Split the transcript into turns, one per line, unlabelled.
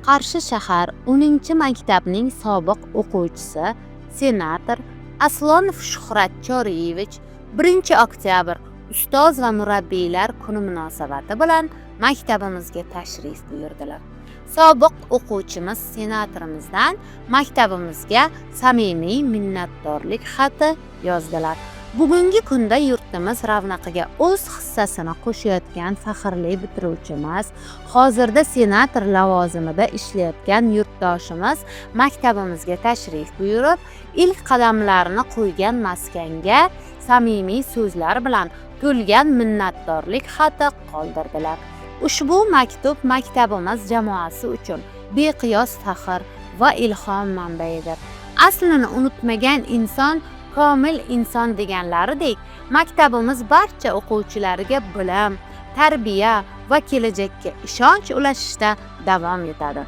Qarshi shahar 10-maktabning sobiq o'quvchisi, senator Aslonov Shuhrat Choriyevich 1-oktyabr Ustoz va murabbiylar kuni munosabati bilan maktabimizga tashrif buyurdilar. Sobiq o'quvchimiz senatorimizdan maktabimizga samimiy minnatdorlik xati yozdilar. Bugungi kunda yurtimiz ravnaqiga o'z hissasini qo'shayotgan faxrli bitiruvchimiz, hozirda senator lavozimida ishlayotgan yurtdoshimiz maktabimizga tashrif buyurib, ilk qadamlarini qo'ygan maskanga samimiy so'zlar bilan to'lgan minnatdorlik xati qoldirdilar. Ushbu maktub maktabimiz jamoasi uchun beqiyos faxr va ilhom manbaidir. Aslini unutmagan inson komil inson deganlaridek, maktabimiz barcha o'quvchilariga bilim, tarbiya va kelajakka ishonch ulashishda davom etadi.